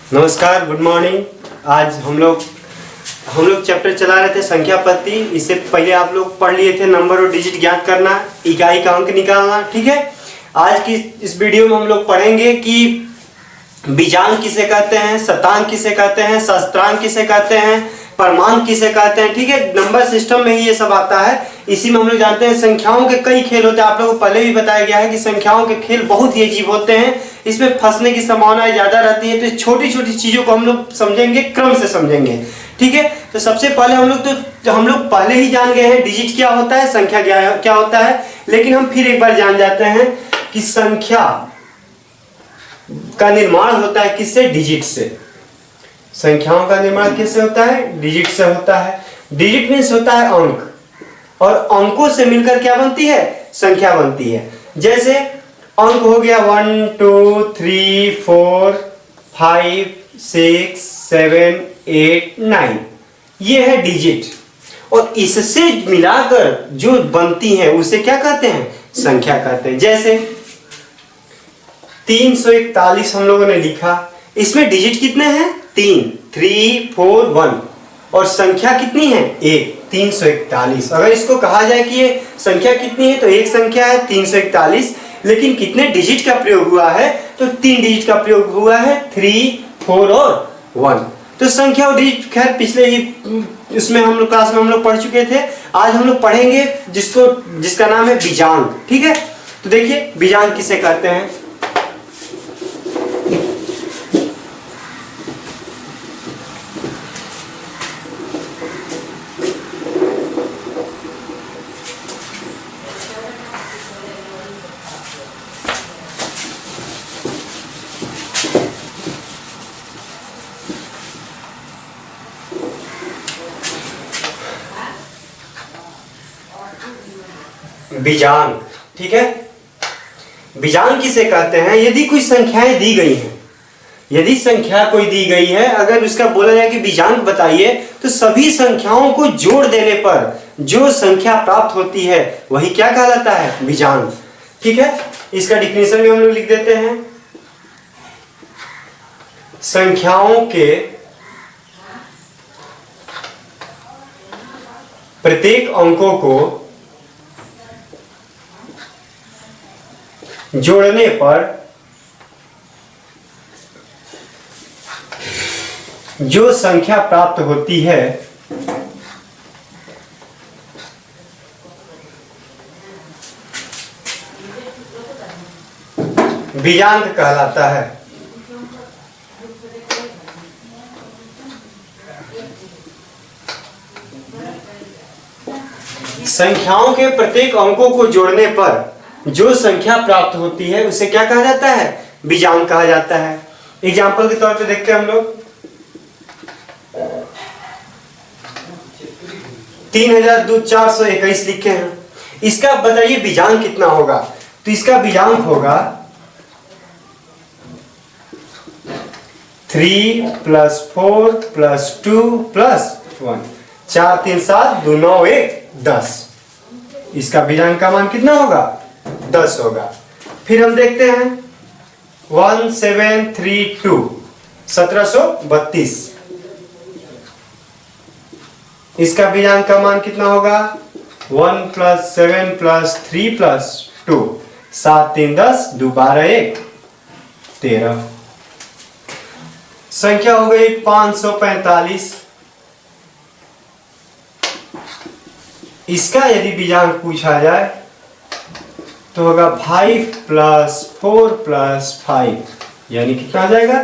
नमस्कार, good morning. आज हम लोग चैप्टर चला रहे थे संख्या पद्धति। इससे पहले आप लोग पढ़ लिए थे नंबर और डिजिट ज्ञात करना, इकाई का अंक निकालना। ठीक है, आज की इस वीडियो में हम लोग पढ़ेंगे कि बीजांक किसे कहते हैं, शतांक किसे कहते हैं, सहस्त्रांक किसे कहते हैं, परमांक किसे कहते हैं। ठीक है, नंबर सिस्टम में ही ये सब आता है। इसी में हम लोग जानते हैं संख्याओं के कई खेल होते हैं। आप लोगों को पहले भी बताया गया है कि संख्याओं के खेल बहुत ही अजीब होते हैं, इसमें फंसने की संभावना ज्यादा रहती है। तो छोटी छोटी चीजों को हम लोग समझेंगे, क्रम से समझेंगे। ठीक है, तो सबसे पहले हम लोग पहले ही जान गए हैं डिजिट क्या होता है, संख्या क्या होता है। लेकिन हम फिर एक बार जान जाते हैं कि संख्या का निर्माण होता है किससे? डिजिट से। संख्याओं का निर्माण किससे होता है? डिजिट से होता है। डिजिट मीन्स होता है अंक, और अंकों से मिलकर क्या बनती है? संख्या बनती है। जैसे अंक हो गया 1 2 3 4 5 6 7 8 9, ये है डिजिट। और इससे मिलाकर जो बनती है उसे क्या कहते हैं? संख्या कहते हैं। जैसे 341 हम लोगों ने लिखा, इसमें डिजिट कितने हैं? 3 4 1, और संख्या कितनी है? 1, 341। अगर इसको कहा जाए कि ये संख्या कितनी है, तो एक संख्या है 341, लेकिन कितने डिजिट का प्रयोग हुआ है? तो 3 डिजिट का प्रयोग हुआ है, 3 4 और 1। तो संख्या और डिजिट खैर पिछले ही इसमें हम लोग क्लास में हम लोग पढ़ चुके थे। आज हम लोग पढ़ेंगे जिसका नाम है बीजांक। ठीक है, तो देखिए बीजांक किसे कहते हैं। बीजांक, ठीक है, बीजांक किसे कहते हैं? यदि कोई संख्याएं दी गई हैं, यदि संख्या कोई दी गई है, अगर उसका बोला जाए कि बीजांक बताइए, तो सभी संख्याओं को जोड़ देने पर जो संख्या प्राप्त होती है वही क्या कहलाता है? बीजांक। ठीक है, इसका डिफिनेशन भी हम लोग लिख देते हैं। संख्याओं के प्रत्येक अंकों को जोड़ने पर जो संख्या प्राप्त होती है बीजांक कहलाता है। संख्याओं के प्रत्येक अंकों को जोड़ने पर जो संख्या प्राप्त होती है उसे क्या कहा जाता है? बीजांक कहा जाता है। एग्जाम्पल के तौर पे देखते हैं हम लोग 3421 लिखे हैं, इसका बताइए बीजांक कितना होगा? तो इसका बीजांक होगा 3 + 4 + 2 + 1, 4 3 7 2 9 1 10। इसका बीजांक का मान कितना होगा? 10 होगा। फिर हम देखते हैं 1732, 1732, इसका बीजांक का मान कितना होगा? 1 + 7 + 3 + 2, 7 3 10 2 12 1 13। संख्या हो गई 545। इसका यदि बीजांक पूछा जाए तो होगा 5 + 4 + 5, यानी कितना आ जाएगा?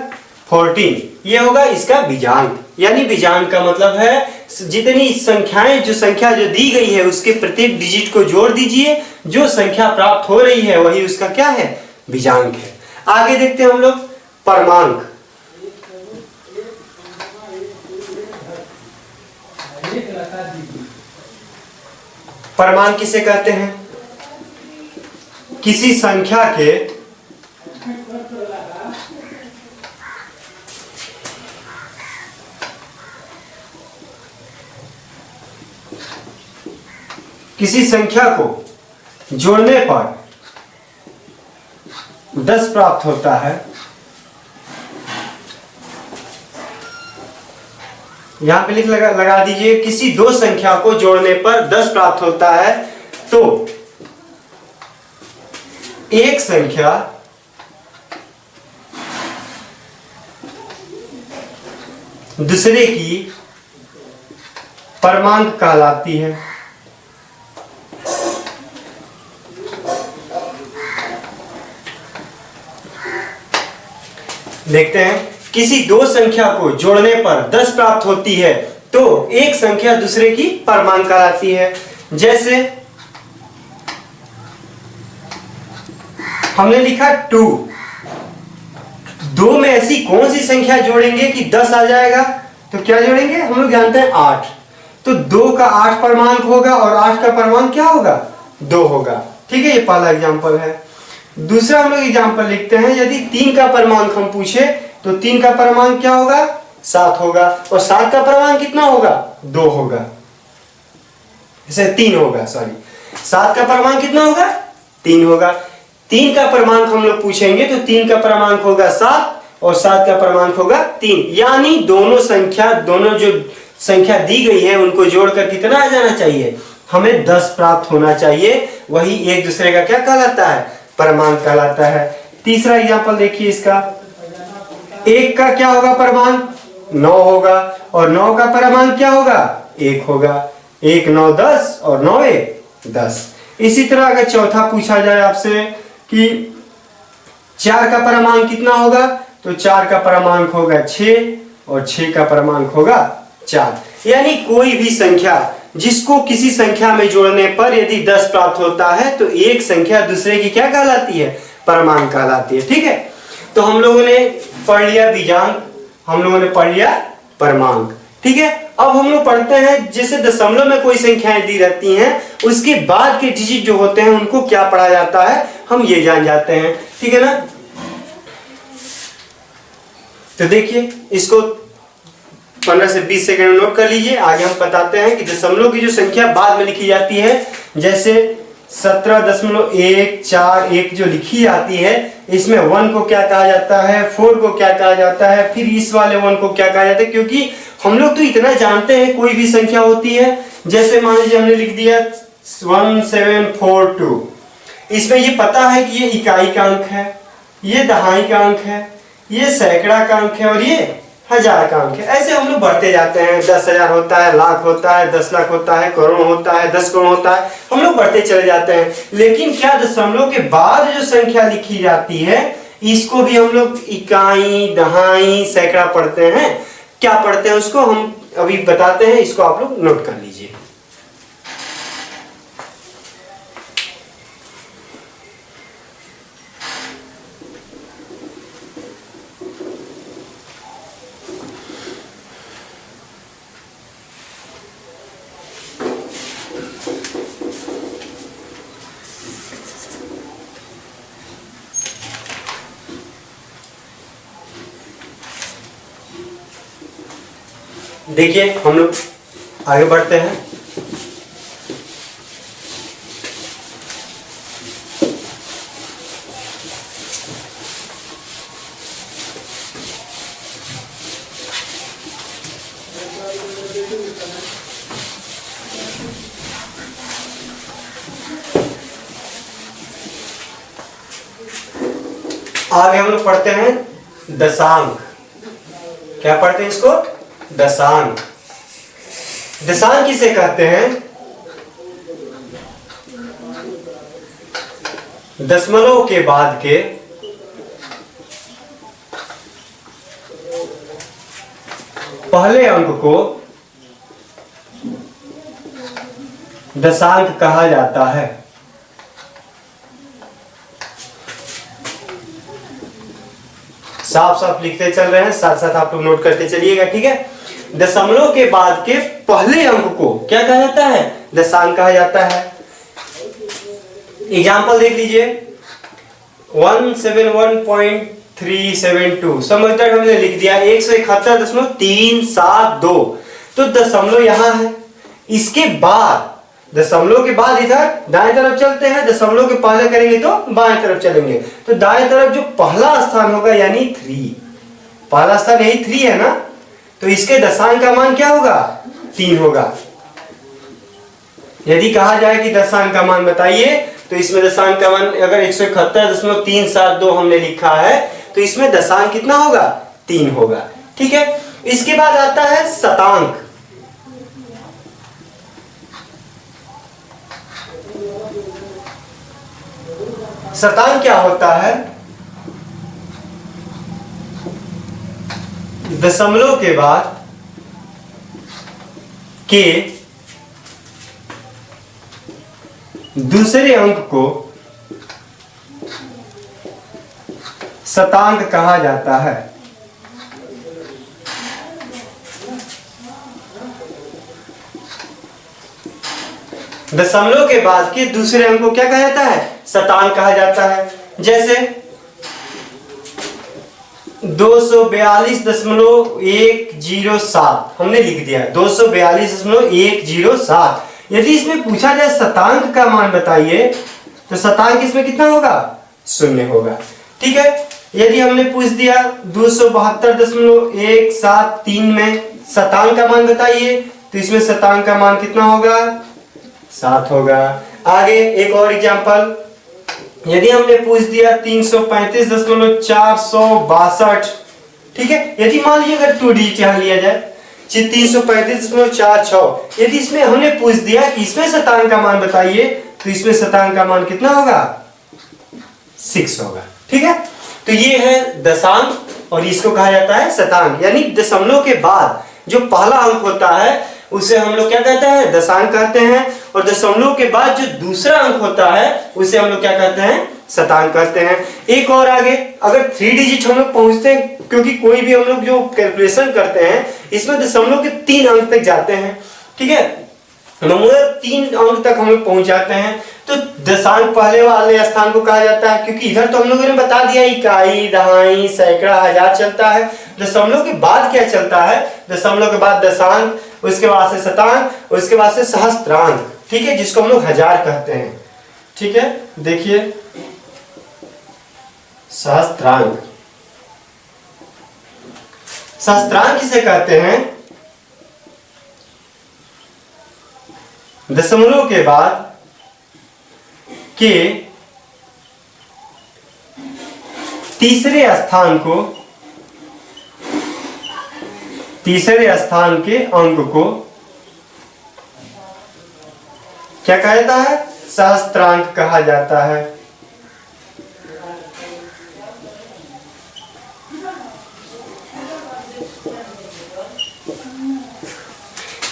14। ये होगा इसका बीजांक। यानी बीजांक का मतलब है जितनी संख्याएं, जो संख्या जो दी गई है उसके प्रत्येक डिजिट को जोड़ दीजिए, जो संख्या प्राप्त हो रही है वही उसका क्या है? बीजांक है। आगे देखते हैं हम लोग परमांक। परमांक किसे कहते हैं? किसी संख्या के किसी संख्या को जोड़ने पर 10 प्राप्त होता है यहाँ पे लगा दीजिए, किसी दो संख्या को जोड़ने पर 10 प्राप्त होता है तो एक संख्या दूसरे की परमांक कहलाती है। देखते हैं, किसी दो संख्या को जोड़ने पर 10 प्राप्त होती है तो एक संख्या दूसरे की परमांक कहलाती है। जैसे हमने लिखा 2, दो में ऐसी कौन सी संख्या जोड़ेंगे कि 10 आ जाएगा? तो क्या जोड़ेंगे? हम लोग जानते हैं 8, तो 2 का 8 परमांक होगा और 8 का परमांक क्या होगा? 2 होगा। ठीक है, ये पहला एग्जांपल है। दूसरा हम लोग एग्जांपल लिखते हैं, यदि 3 का परमांक हम पूछे तो 3 का परमांक क्या होगा? 7 होगा, और 7 का परमांक कितना होगा? 2 होगा, इसे 3 होगा, सॉरी 7 का परमांक कितना होगा? 3 होगा। 3 का परमांक हम लोग पूछेंगे तो 3 का परमांक होगा 7 और 7 का परमांक होगा 3, यानी दोनों जो संख्या दी गई है उनको जोड़कर कितना आ जाना चाहिए? हमें 10 प्राप्त होना चाहिए। वही एक दूसरे का क्या कहलाता है? परमांक कहलाता है। तीसरा एग्जांपल देखिए इसका, 1 का क्या होगा परमांक? 9 होगा, और 9 का परमांक क्या होगा? 1 होगा। 1 9 10 और 9 1 10। इसी तरह अगर चौथा पूछा जाए आपसे कि 4 का परमांक कितना होगा, तो 4 का परमांक होगा 6 और 6 का परमांक होगा 4। यानी कोई भी संख्या जिसको किसी संख्या में जोड़ने पर यदि 10 प्राप्त होता है तो एक संख्या दूसरे की क्या कहलाती है? परमांक कहलाती है। ठीक है, तो हम लोगों ने पढ़ लिया बीजांक, हम लोगों ने पढ़ लिया परमांक। ठीक है, अब हम लोग पढ़ते हैं, जैसे दशमलव में कोई संख्याएं दी रहती हैं उसके बाद के डिजिट जो होते हैं उनको क्या पढ़ा जाता है, हम ये जान जाते हैं। ठीक है ना, तो देखिए इसको 15 से 20 सेकंड नोट कर लीजिए। आगे हम बताते हैं कि दशमलव की जो संख्या बाद में लिखी जाती है, जैसे 17.141 जो लिखी जाती है, इसमें 1 को क्या कहा जाता है, 4 को क्या कहा जाता है, फिर इस वाले 1 को क्या कहा जाता है। क्योंकि हम लोग तो इतना जानते हैं, कोई भी संख्या होती है, जैसे मान लीजिए हमने लिख दिया 1742, इसमें ये पता है कि ये इकाई का अंक है, ये दहाई का अंक है, ये सैकड़ा का अंक है और ये हजार का अंक है। ऐसे हम लोग बढ़ते जाते हैं, 10,000 होता है, लाख होता है, 10 लाख होता है, करोड़ होता है, 10 करोड़ होता है, हम लोग बढ़ते चले जाते हैं। लेकिन क्या दशमलव के बाद जो संख्या लिखी जाती है इसको भी हम लोग इकाई, दहाई, सैकड़ा पढ़ते हैं। क्या पढ़ते हैं उसको हम अभी बताते हैं, इसको आप लोग नोट कर लीजिए। देखिए हम लोग आगे बढ़ते हैं। आगे हम लोग पढ़ते हैं दशांक। क्या पढ़ते हैं इसको? दशांक। दशांक किसे कहते हैं? दशमलव के बाद के पहले अंक को दशांक कहा जाता है। साफ साफ लिखते चल रहे हैं, साथ साथ आप लोग नोट करते चलिएगा। ठीक है, दशमलव के बाद के पहले अंक को क्या कहा जाता है? दशांक कहा जाता है। एग्जाम्पल देख लीजिए, 171.372 समझदार हमने लिख दिया 171.372, तो दशमलव यहां है। इसके बाद दशमलव के बाद इधर दाएं तरफ चलते हैं, दशमलव के पहले करेंगे तो बाएं तरफ चलेंगे, तो दाएं तरफ जो पहला स्थान होगा यानी 3, पहला स्थान यही 3 है ना, तो इसके दशांक का मान क्या होगा? 3 होगा। यदि कहा जाए कि दशांक का मान बताइए, तो इसमें दशांक का मान अगर 171.372 हमने लिखा है तो इसमें दशांक कितना होगा? 3 होगा। ठीक है, इसके बाद आता है शतांक। शतांक क्या होता है? दशमलव के बाद के दूसरे अंक को शतांक कहा जाता है। दशमलव के बाद के दूसरे अंक को क्या कहा जाता है? शतांक कहा जाता है। जैसे 242.107 हमने लिख दिया, 242.107। यदि इसमें पूछा जाए शतांक का मान बताइए, तो शतांक इसमें कितना होगा? 0 होगा। ठीक है, यदि हमने पूछ दिया 272.173 में शतांक का मान बताइए, तो इसमें शतांक का मान कितना होगा? 7 होगा। आगे एक और एग्जांपल, यदि हमने पूछ दिया 335.462, ठीक है, यदि मान लीजिए अगर 2 डिजिट यहां लिया जाए 335.46, यदि इसमें हमने पूछ दिया कि इसमें शतांक का मान बताइए, तो इसमें शतांक का मान कितना होगा? 6 होगा। ठीक है, तो ये है दशांक और इसको कहा जाता है शतांक। यानी दशमलव के बाद जो पहला अंक होता है उसे हम लोग क्या कहते हैं? दशांक कहते हैं। और दशमलव के बाद जो दूसरा अंक होता है उसे हम लोग क्या कहते हैं? शतांक कहते हैं। एक और आगे, अगर 3 डिजिट हम लोग पहुंचते हैं, क्योंकि कोई भी हम लोग जो कैलकुलेशन करते हैं इसमें दशमलव के 3 अंक तक जाते हैं। ठीक है, मतलब 3 अंक तक हम लोग पहुंच जाते हैं, तो दशांक पहले वाले स्थान को कहा जाता है। क्योंकि इधर तो हम लोगों ने बता दिया इकाई, दहाई, सैकड़ा, हजार चलता है। दशमलव के बाद क्या चलता है? दशमलव के बाद दशांक, उसके बाद से शतांक, उसके बाद से सहस्त्रांक। ठीक है, जिसको हम लोग हजार कहते हैं। ठीक है, देखिए सहस्त्रांक। सहस्त्रांक किसे कहते हैं? दशमलव के बाद के तीसरे स्थान के अंक को क्या कहा जाता है? सहस्त्रांक कहा जाता है।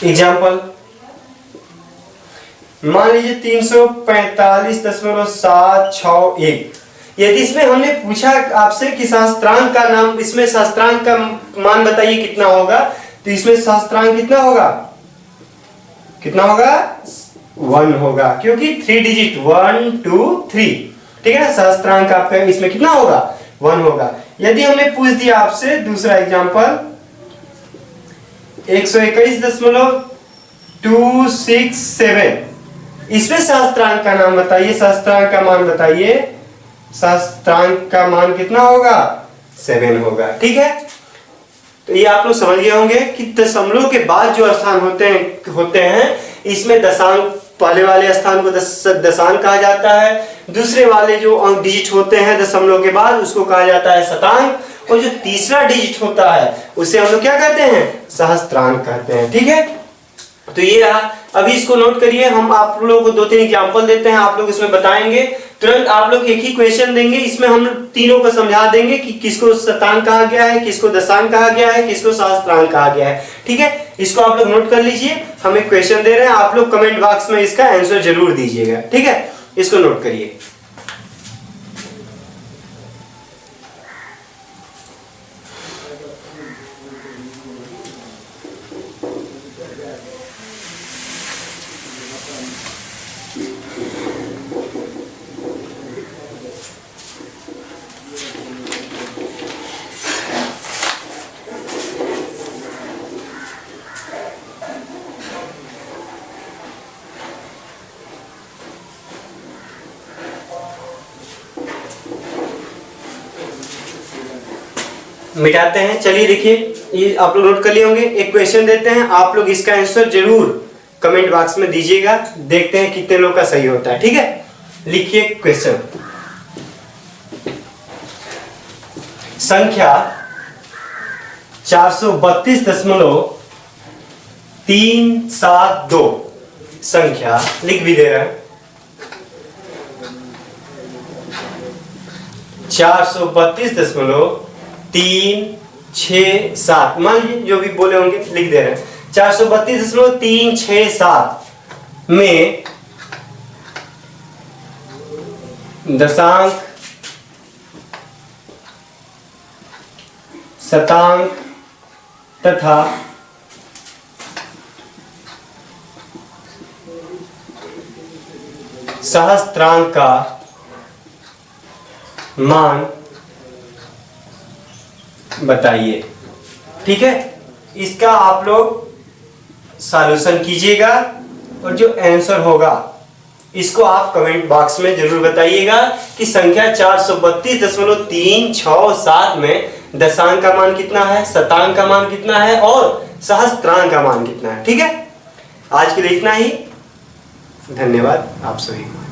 एग्जाम्पल, मान लीजिए 345.761। यदि इसमें हमने पूछा आपसे कि सहस्त्रांक का नाम, इसमें सहस्त्रांक का मान बताइए कितना होगा, तो इसमें सहस्त्रांक कितना होगा? कितना होगा? 1 होगा, क्योंकि 3 डिजिट 1 2 3। ठीक है ना, सहस्त्रांक आपका इसमें कितना होगा? 1 होगा। यदि हमने पूछ दिया आपसे दूसरा एग्जांपल 121.267, इसमें सहस्त्रांक का नाम बताइए, सहस्त्रांक का मान बताइए। सहस्त्रांक का मान कितना होगा? 7 होगा। ठीक है, तो ये आप लोग समझ गए होंगे कि दशमलव के बाद जो स्थान होते हैं इसमें दशांक, पहले वाले स्थान को दशांक कहा जाता है, दूसरे वाले जो अंक डिजिट होते हैं दशमलव के बाद उसको कहा जाता है शतांक, और जो तीसरा डिजिट होता है उसे हम लोग क्या कहते हैं? सहस्त्रांक कहते हैं। ठीक है, तो ये रहा। अभी इसको नोट करिए, हम आप लोगों को 2-3 एग्जांपल देते हैं, आप लोग इसमें बताएंगे। तुरंत आप लोग एक ही क्वेश्चन देंगे, इसमें हम तीनों को समझा देंगे कि किसको शतांक कहा गया है, किसको दशांक कहा गया है, किसको सहस्त्रांक कहा गया है। ठीक है, इसको आप लोग नोट कर लीजिए। हम एक क्वेश्चन दे रहे हैं, आप लोग कमेंट बॉक्स में इसका आंसर जरूर दीजिएगा। ठीक है, इसको नोट करिए। मिटाते हैं। चलिए देखिए, ये आप लोग नोट कर लिए होंगे। एक क्वेश्चन देते हैं, आप लोग इसका आंसर जरूर कमेंट बॉक्स में दीजिएगा, देखते हैं कितने लोग का सही होता है। ठीक है, लिखिए क्वेश्चन। संख्या 432.372 संख्या लिख भी दे रहे हैं। 432.367 मान लीजिए, जो भी बोले होंगे लिख दे रहे हैं। 432.367 में दशांक, शतांक तथा सहस्त्रांक का मान बताइए। ठीक है, इसका आप लोग सॉल्यूशन कीजिएगा और जो आंसर होगा इसको आप कमेंट बॉक्स में जरूर बताइएगा कि संख्या 432.367 में दशांक का मान कितना है, शतांक का मान कितना है और सहस्त्रांक का मान कितना है। ठीक है, आज के लिए इतना ही। धन्यवाद आप सभी को।